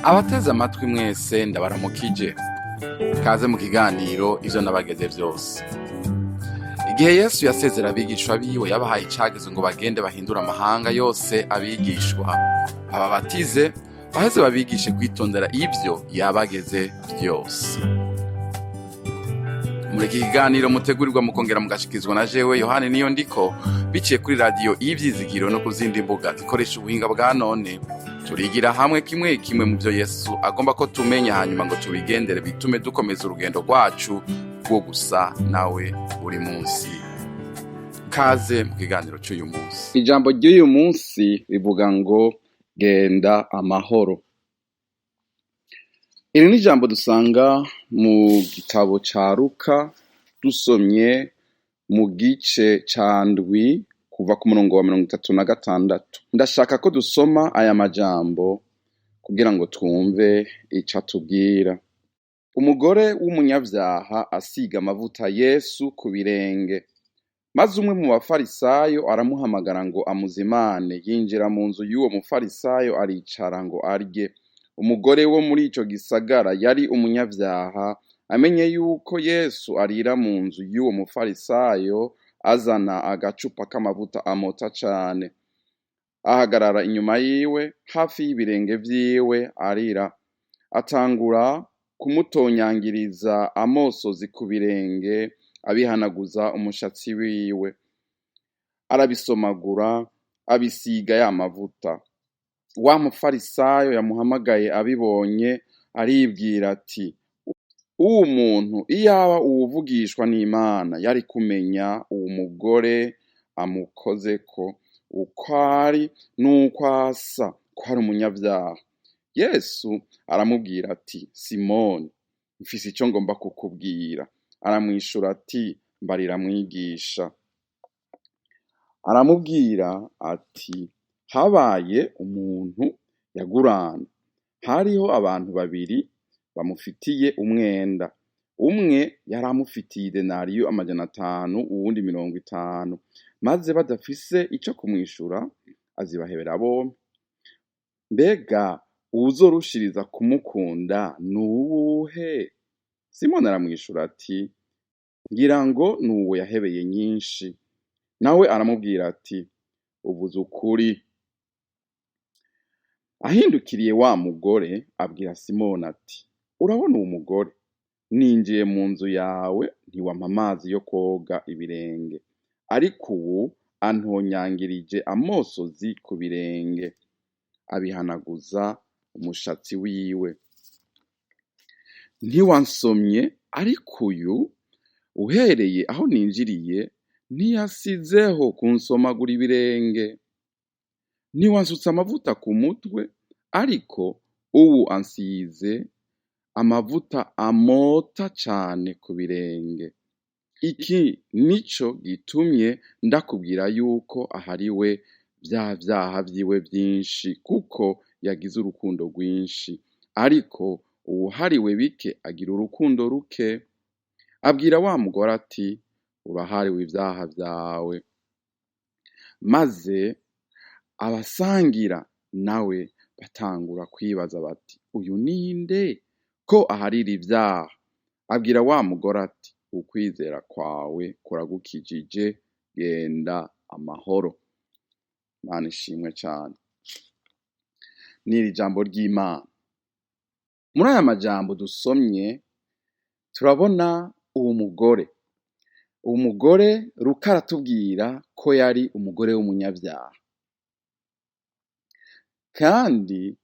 Abateze amatwi mwese ndabaramukije, kaze mu kiganiro ivyo nabageze vyose. Igihe Yesu yasezera abigishwa biwe yabahaye icagezo ngo bagende bahindure amahanga yose abigishwa, bababatize, baheze babigishe kwitondera ivyo yabageze vyose. Muri iki kiganiro mutegurirwa mukongera mugashikizwa na jewe Yohani Niyondiko, biciye kuri radiyo Ivyizigiro no ku zindi mbuga zikoresha ubuhinga bwa none. Turigira hamwe kimwe kimwe mu vyo Yesu agomba ko tumenya, hanyuma ngo tubigendere bitume dukomeza urugendo rwacu rwo gusa nawe buri munsi. Kaze mu kiganiro c'uyu munsi. Ijambo ry'uyu munsi rivuga ngo genda amahoro. Iri ni ijambo dusanga mu gitabo ca Luka, dusomye mu gice ca ndwi kuva ku murongo wa 36. Ndashaka ko dusoma aya majambo kugira ngo twumve ico atubwira. Umugore w'umunyavyaha asiga amavuta Yesu ku birenge, maze umwe mu bafarisayo aramuhamagara ngo amuzimane. Yinjira mu nzu y'uwo mufarisayo aricara ngo arye. Umugore wo muri ico gisagara yari umunyavyaha, amenye yuko Yesu arira mu nzu y'uwo mufarisayo, azana agacupa k'amavuta amota cane, ahagarara inyuma yiwe hafi y'ibirenge vyiwe arira, atangura kumutonyangiriza amosozi ku birenge, abihanaguza umushatsi wiwe, arabisomagura, abisiga ya mavuta. Wa mufarisayo yamuhamagaye abibonye, aribwira ati, uwo muntu iyaba uwuvugishwa n'Imana yari kumenya uwo mugore amukozeko uko ari n'uko asa, ko ari umunyavyaha. Yesu aramubwira ati, Simoni, mfise ico ngomba kukubwira. Aramwishura ati, mbarira mwigisha. Aramubwira ati, habaye umuntu yagurana. Hariho abantu babiri bamufitiye umwenda. Umwe yari amufitiye idenariyo 500, uwundi 50. Maze badafise ico kumwishura, azibahebera bompi. Mbega uwuzorushiriza kumukunda nuwuhe? Simoni aramwishura ati, ngira ngo nuwo yahebeye nyinshi. Nawe aramubwira ati, uvuze ukuri. Ahindukiriye wa mugore abwira Simoni ati, urabona uwo mugore? Ninjiye mu nzu yawe ntiwampa amazi yo koga ibirenge, ariko ubu antonyangirije amosozi ku birenge, abihanaguza umushatsi wiwe. Ntiwansomye, ariko uyu uhereye aho ninjiriye ntiyasizeho kunsomagura ibirenge. Ntiwansutse amavuta ku mutwe, ariko ubu ansize amavuta amota cane ku birenge. Iki nico gitumye ndakubwira yuko ahariwe vya vyaha vyiwe vyinshi, kuko yagize urukundo rwinshi. Ariko uwuhariwe bike agira urukundo ruke. Abwira wa mugore ati, urahariwe ivyaha vyawe. Maze abasangira nawe batangura kwibaza bati, uyu ninde ko aharira ivyaha? Abwira wa mugore ati, ukwizera kwawe kuragukijije, genda amahoro. Imana ishimwe cane. N'iri jambo ry'Imana. Muri aya majambo dusomye turabona uwo mugore. Uwo mugore Luka aratubwira ko yari umugore w'umunyavyaha, kandi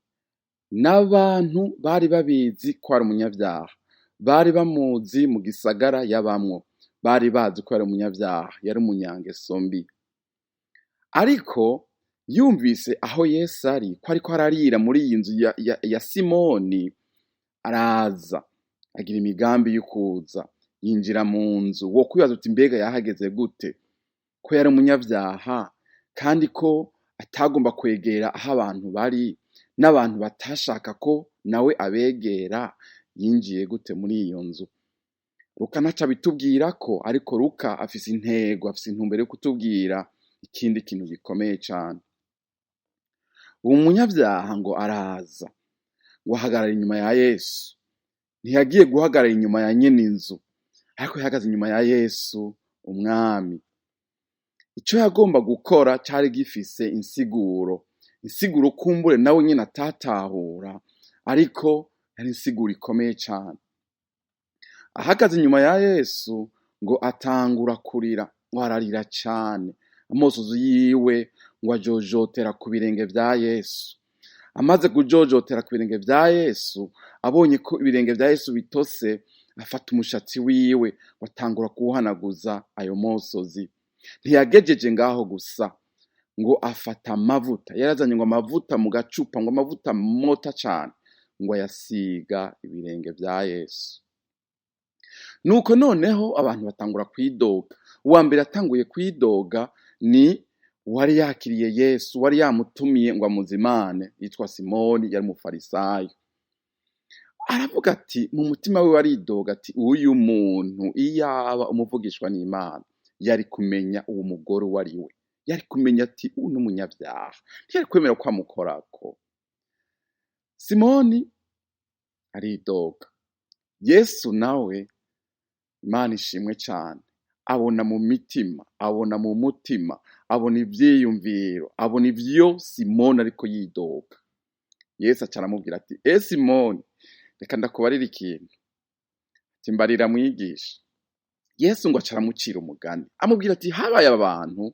n'abantu bari babizi ko ari umunyavyaha. Bari bamuzi mu gisagara yabamwo, bari bazi ko ari umunyavyaha, yari umunyangeso mbi. Ariko yumvise aho Yesu ari, ko ariko ararira muri iyi nzu ya Simoni, araza agira imigambi y'ukuza, yinjira mu nzu. Wo kwibaza uti, mbega yahageze gute? Ko yari umunyavyaha kandi ko atagomba kwegera aho abantu bari, n'abantu batashaka ko nawe abegera, yinjiye gute muri iyo nzu? Luka ntaco abitubwirako, ariko Luka afise intego, afise intumbero yo kutubwira ikindi kintu gikomeye cane. Uwo munyavyaha ngo araza, ngo ahagarare inyuma ya Yesu. Ntiyagiye guhagarara inyuma ya nyene inzu, ariko yahagaze inyuma ya Yesu umwami. Ico yagomba gukora cari gifise insiguro kumbure nawe nyene atatahura, ariko yari insiguro ikomeye cane. Ahagaze inyuma ya Yesu ngo atangura kurira, ngo ararira cane, amosozi yiwe ngo ajojotera ku birenge vya Yesu. Amaze kujojotera ku birenge vya Yesu, abonye ko ibirenge vya Yesu bitose, afata umushatsi wiwe watangura kuwuhanaguza ayo mosozi. Ntiyagejeje ngaho gusa, ngo afata amavuta, yarazanye ngo amavuta mu gacupa, ngo amavuta mota cane, ngo ayasiga ibirenge vya Yesu. Nuko noneho abantu batangura kwidoga. Uwa mbere atanguye kwidoga ni uwari yakiriye Yesu, wari yamutumiye ngo amuzimane, yitwa Simoni, yari umufarisayo. Aravuga ati, mu mutima we aridoga ati, uyu muntu iyaba umuvugishwa n'Imana yari kumenya uwo mugore uwo ari we, yari kumenya ati uyu ni umunyabyaha, ntiyari kwemera ko amukorako. Simoni aridoga. Yesu nawe, Imana ishimwe cane, abona mu mitima, abona mu mutima, abona ivyiyumviro, abona ivyo Simoni ariko yidoga. Yesu aca aramubwira ati, Simoni, reka ndakubarira ikintu. Ati, mbarira mwigisha. Yesu ngo aca aramucira umugani, amubwira ati, habaye abantu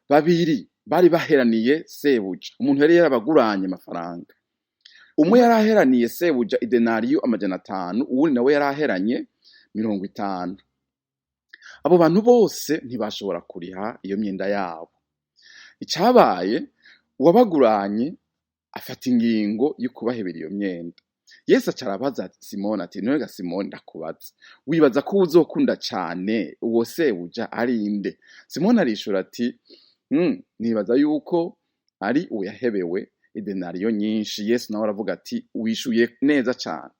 babiri bari baheraniye sebuja. Umuntu yari yarabaguranye amafaranga. Umwe yari aheraniye sebuja idenariyo 500, uwundi nawe yari aheranye 50. Abo bantu bose ntibashobora kuriha iyo myenda yabo. Icabaye, uwabaguranye afata ingingo yo kubahebera iyo myenda. Yesu aca arabaza Simoni ati, none ga Simoni, ndakubaza, wibaza ko uzokunda cane uwo sebuja ari inde? Simoni arishura ati, nibaza yuko ari uyahebewe idenariyo nyinshi. Yesu nawe aravuga ati, wishuye neza cane.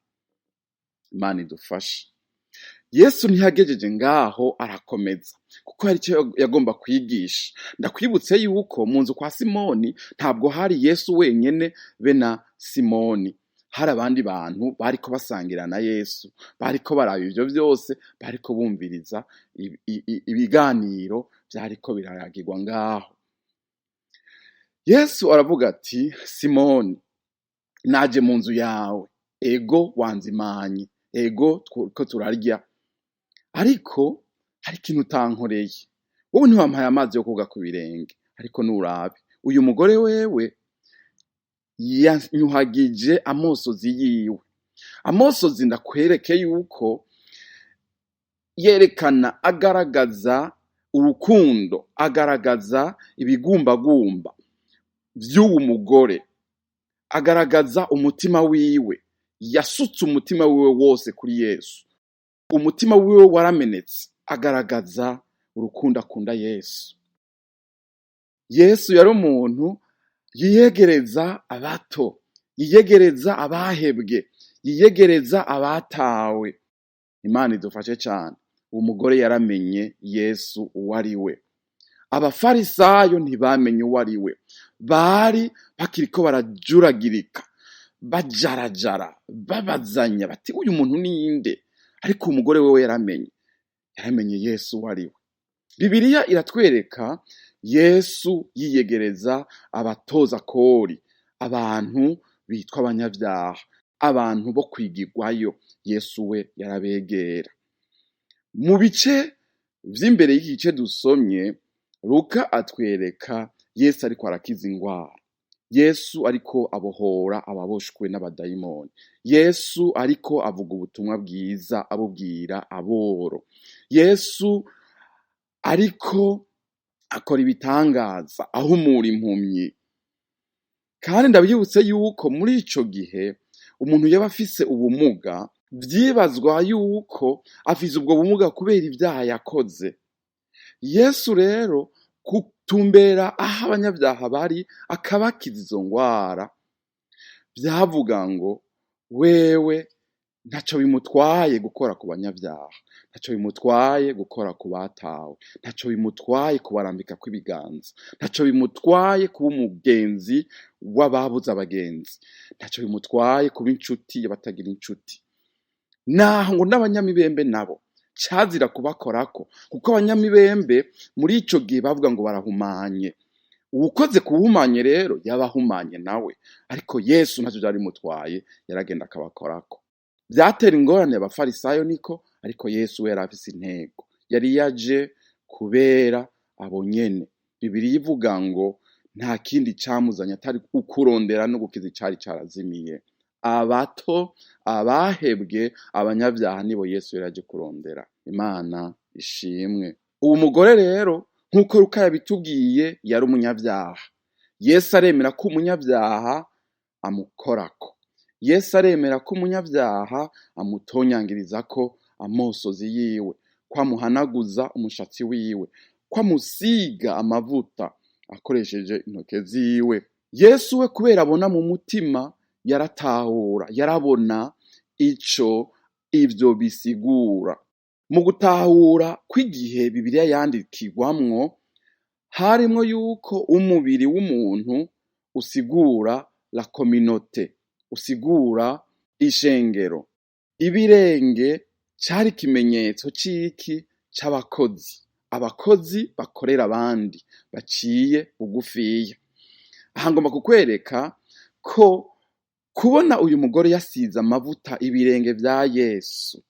Imana idufashe. Yesu ntiyagejeje ngaho, arakomeza, kuko hari icyo yagomba kwigisha. Ndakwibutse yuko mu nzu kwa Simoni ntabwo hari Yesu wenyene be na Simoni, hari abandi bantu bariko basangira na Yesu, bariko baraba ivyo vyose, bariko bumviriza ibiganiro vyariko biraragirwa ngaho. Yesu aravuga ati, Simoni, naje mu nzu yawe, ego wanzimanye, ego ko turarya, ariko hari ikintu utankoreye. Wowe ntiwampaye amazi yo koga ku birenge, ariko nurabe, uyu mugore wewe yanyuhagije amosozi yiwe. Amosozi ndakwereke yuko yerekana, agaragaza urukundo, agaragaza ibigumbagumba vy'uwo mugore, agaragaza umutima wiwe. Yasutse umutima wiwe wose kuri Yesu, umutima wiwe waramenetse, agaragaza urukundo akunda Yesu. Yesu yari umuntu yiyegereza abato, yiyegereza abahebwe, yiyegereza abatawe. Imana idufashe cane. Uwo mugore yaramenye Yesu uwo ari we. Abafarisayo ntibamenye uwo ari we, bari bakiriko barajuragirika, bajarajara, babazanya bati, uyu muntu ninde? Ariko umugore wewe yaramenye Yesu uwo ari we. Bibiliya iratwereka Yesu yiyegereza abatoza kori, abantu bitwa abanyabyaha, abantu bo kwigirwayo. Yesu we yarabegera. Mu bice vy'imbere y'igice dusomye, Luka atwereka Yesu ariko arakiza ingwara, Yesu ariko abohora ababoshwe n'abadayimoni, Yesu ariko avuga ubutumwa bwiza abubwira aboro, Yesu ariko akora ibitangaza, ahumura impumyi. Kandi ndabyibutse yuko muri ico gihe umuntu yaba afise ubumuga, vyibazwa yuko afise ubwo bumuga kubera ivyaha yakoze. Yesu rero kutumbera aho abanyabyaha bari, akabakiza izo ngwara, vyavuga ngo wewe ntaco bimutwaye gukora ku banyabyaha, ntaco bimutwaye gukora ku batawe, ntaco bimutwaye kubarambika kw'ibiganza, ntaco bimutwaye kuba umugenzi w'ababuze abagenzi. Ntaco bimutwaye kuba inshuti y'abatagira inshuti. Naho ngo n'abanyamibembe nabo cazira kubakorako, kuko abanyamibembe muri ico gihe bavuga ngo barahumanye. Uwukoze kuhumanye rero yabahumanye nawe, ariko Yesu ntaco vyari bimutwaye, yaragenda akabakorako. Vyatera ingorane abafarisayo niko, ariko Yesu we yari afise intego. Yari yaje kubera abo nyene. Bibiliya ivuga ngo nta kindi camuzanye atari ukurondera no gukiza icari carazimiye. Abato, abahebwe, abanyavyaha nibo Yesu yari aje kurondera. Imana ishimwe. Uwo mugore rero nk'uko Luka yabitubwiye yari umunyavyaha. Yesu aremera ko umunyavyaha amukorako. Yesu aremera ko umunyavyaha amutonyangirizako amosozi yiwe, ko amuhanaguza umushatsi wiwe, ko amusiga amavuta akoresheje intoke ziwe. Yesu we kubera abona mu mutima yaratahura, yarabona ico ivyo bisigura. Mu gutahura kw'igihe Bibiliya yandikirwamwo, harimwo yuko umubiri w'umuntu usigura la communauté, usigura ishengero. Ibirenge cari ikimenyetso c'iki? C'abakozi. Abakozi bakorera abandi, baciye bugufiya. Aha ngomba kukwereka ko kubona uyu mugore yasize amavuta ibirenge vya Yesu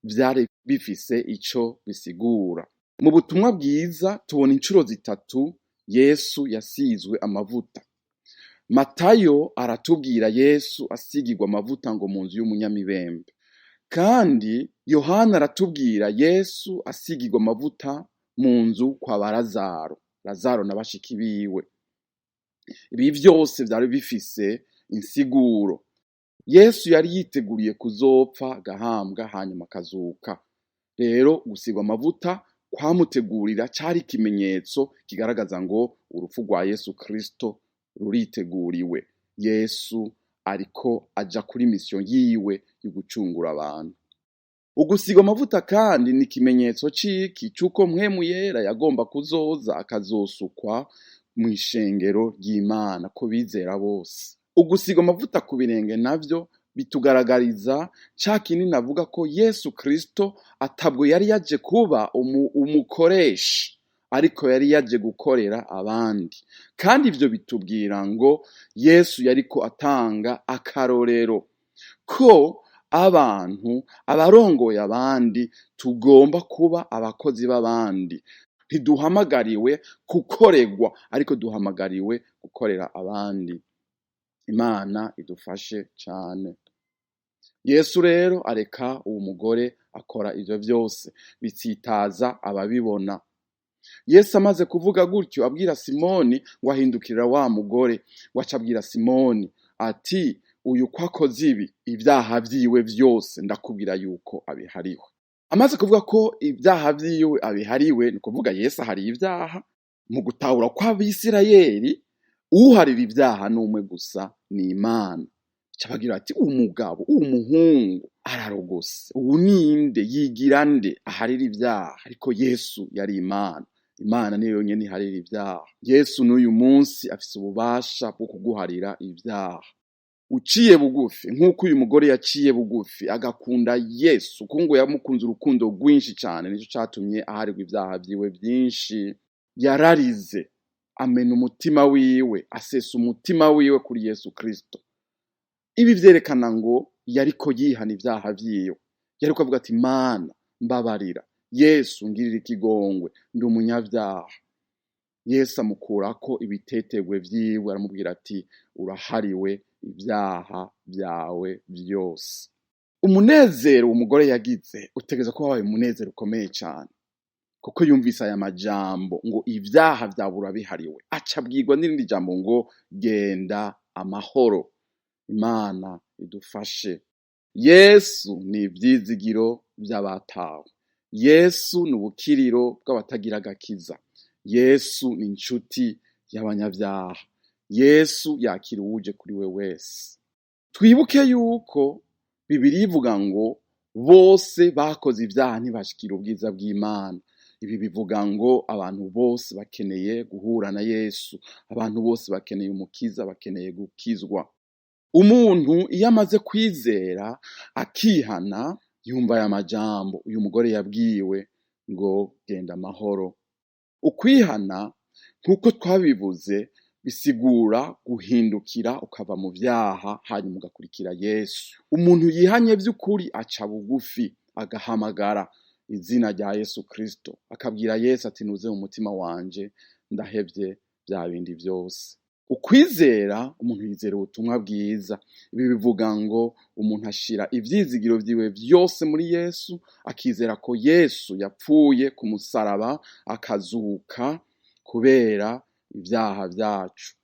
vyari bifise ico bisigura. Mu butumwa bwiza tubona incuro zitatu Yesu yasizwe amavuta. Matayo aratubwira Yesu asigirwa amavuta ngo mu nzu y'umunyamibembe. Kandi Yohana aratubwira Yesu asigirwa amavuta mu nzu kwa Lazaro. Lazaro na bashiki biwe. Ibi vyose vyari bifise insiguro. Yesu yari yiteguriye kuzopfa, agahambwa, hanyuma akazuka. Rero gusigwa amavuta kwamutegurira cari ikimenyetso kigaragaza ngo urupfu rwa Yesu Kristo ruriteguriwe. Yesu ariko aja kuri mission yiwe yo gucungura abantu. Ugusigwa amavuta kandi ni ikimenyetso c'iki? C'uko mpwemu yera yagomba kuzoza akazosukwa mw'ishengero ry'Imana ko bizera bose. Ugusigwa amavuta ku birenge navyo bitugaragariza ca kindi navuga ko Yesu Kristo atabwo yari yaje kuba umukoresha, ariko yari yaje gukorera abandi. Kandi ivyo bitubwira ngo Yesu yariko atanga akarorero ko abantu, abarongoye abandi, tugomba kuba abakozi b'abandi. Ntiduhamagariwe gukorerwa, ariko duhamagariwe gukorera abandi. Imana idufashe cane. Yesu rero areka uwo mugore akora ivyo vyose, bitsitaza ababibona. Yesu amaze kuvuga gutyo abwira Simoni ngo ahindukirira wa mugore, waca abwira Simoni ati uyu kwakoze ibi, ivyaha vyiwe vyose ndakubwira yuko abihariwe. Amaze kuvuga ko ivyaha vyiwe abihariwe, ni kuvuga Yesu ahari ivyaha. Mu gutahura kw'Abisirayeli, uharira ivyaha n'umwe gusa, ni Imana. Cabagira ati umugabo, umuhungu ararogose, ubu ninde, yigira nde aharira ivyaha? Ariko Yesu yari Imana. Imana niyo yonyene iharira ivyaha. Yesu n'uyu munsi afise ububasha bwo kuguharira ivyaha. Uciye bugufi, nk'uko uyu mugore yaciye bugufi agakunda Yesu, kungo yamukunze urukundo rwinshi cane, nico catumye aharirwa ivyaha vyiwe vyinshi. Yararize, amena umutima wiwe, asesa umutima wiwe kuri Yesu Kristo. Ibi vyerekana ngo yariko yihana ivyaha vyiwe. Yariko avuga ati Mana mbabarira, Yesu ngirira ikigongwe, ndi umunyavyaha. Yesu amukurako ibitetegwe vyiwe, aramubwira ati urahariwe ivyaha vyawe vyose. Umunezero umugore yagize utegeza ko wabaye umunezero ukomeye cane, kuko yumvise aya majambo ngo ivyaha vyawe urabihariwe. Aca abwirwa n'irindi jambo ngo genda amahoro. Imana idufashe. Yesu ni ivyizigiro vy'abatawe. Yesu ni ubukiriro bw'abatagira agakiza. Yesu ni inshuti y'abanyavyaha. Yesu yakira uwuje kuri we wese. Twibuke yuko Bibiliya ivuga ngo bose bakoze ivyaha ntibashikira ubwiza bw'Imana. Ibi bivuga ngo abantu bose bakeneye guhura na Yesu, abantu bose bakeneye umukiza, bakeneye gukizwa. Umuntu iyo amaze kwizera akihana, yumva aya majambo uyu mugore yabwiwe ngo genda amahoro. Ukwihana nk'uko twabivuze bisigura guhindukira ukava mu vyaha hanyuma ugakurikira Yesu. Umuntu yihanye vy'ukuri aca bugufi agahamagara izina rya Yesu Kristo, akabwira Yesu ati nuze mu mutima wanje, ndahevye vya bindi vyose. Ukwizera, umuntu yizera ubutumwa bwiza. Ibi bivuga ngo umuntu ashira ivyizigiro vyiwe vyose muri Yesu, akizera ko Yesu yapfuye ku musaraba akazuka kubera ivyaha vyacu,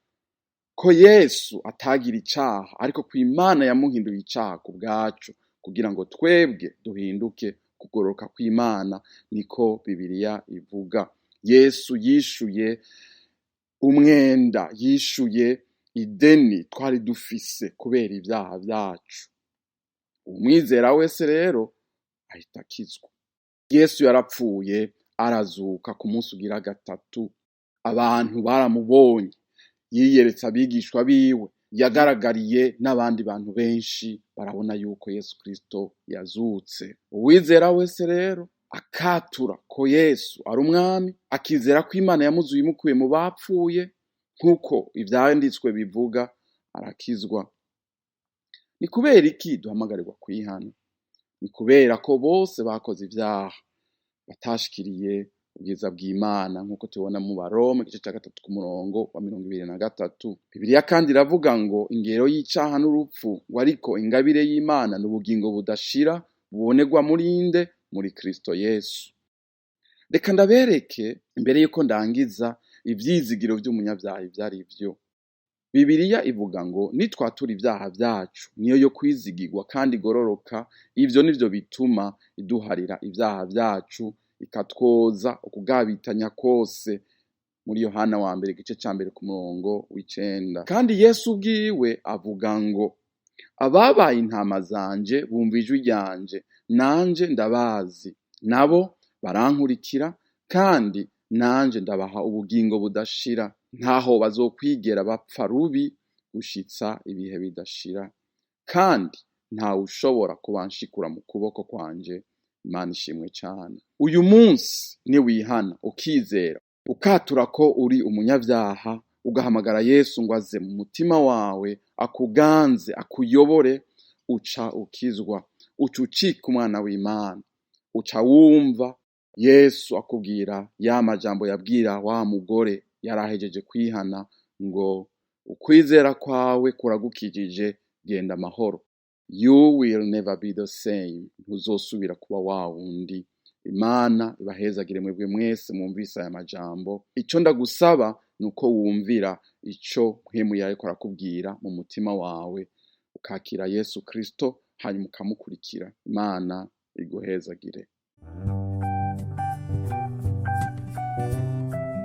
ko Yesu atagira icaha ariko ko Imana yamuhinduye icaha ku bwacu kugira ngo twebwe duhinduke kugororoka kw'Imana, niko Bibiliya ivuga. Yesu yishuye umwenda, yishuye ideni twari dufise kubera ivyaha vyacu. Umwizera wese rero ahita akizwa. Yesu yarapfuye arazuka ku munsi ugira gatatu. Abantu baramubonye, yiyeretse abigishwa biwe, yagaragariye n'abandi bantu benshi barabona yuko Yesu Kristo yazutse. Uwizera wese rero akatura ko Yesu ari umwami, akizera ko Imana yamuzuye imukuye mu bapfuye nk'uko ivyanditswe bivuga, arakizwa. Ni kubera iki duhamagarirwa kwihana? Ni kubera ko bose bakoze ivyaha batashikiriye ubwiza bw'Imana nk'uko tubona mu Baroma igice ca 3 ku murongo wa 23. Bibiliya kandi iravuga ngo ingero y'icaha n'urupfu, ngo ariko ingabire y'Imana n'ubugingo budashira bubonerwa murinde muri Kristo Yesu. Reka ndabereke imbere yuko ndangiza ivyizigiro vy'umunyavyaha ivyari vyo. Bibiliya ivuga ngo nitwatura ivyaha vyacu niyo yo kwizigirwa kandi igororoka, ivyo nivyo bituma iduharira ivyaha vyacu ikatwoza ukugabitanya kose, muri Yohana wa mbere igice ca mbere ku murongo w'9. Kandi Yesu ubwiwe avuga ngo ababaye intama zanje bumva ijwi ryanje, nanje ndabazi, nabo barankurikira, kandi nanje ndabaha ubugingo budashira, ntaho bazokwigera bapfa rubi gushitsa ibihe bidashira, kandi ntawe ushobora kubanshikura mu kuboko kwanje. Imana ishimwe cyane. Uyu munsi ni wihana ukizera, ukatura ko uri umunyavyaha, ugahamagara Yesu ngo aze mu mutima wawe, akuganze, akuyobore, uca ukizwa, uca ucika umwana w'Imana, uca wumva Yesu akubwira ya majambo yabwira wa mugore yarahejeje kwihana ngo ukwizera kwawe kuragukijije, genda amahoro. You will never be the same. Ntuzosubira kuba wa wundi. Imana ibahezagire mwebwe mwese mwumvise aya majambo. Ico ndagusaba nuko wumvira ico mpwemu yariko arakubwira mu mutima wawe, ukakira Yesu Kristo hanyuma ukamukurikira. Imana iguhezagire.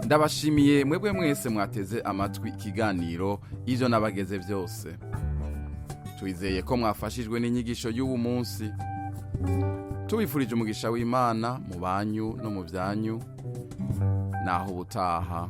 Ndabashimiye mwebwe mwese mwateze amatwi ikiganiro ivyo nabageze vyose. Twizeye ko mwafashijwe n'inyigisho y'ubu munsi. Tubifurije umugisha w'Imana mu banyu no mu vyanyu. Naho ubutaha.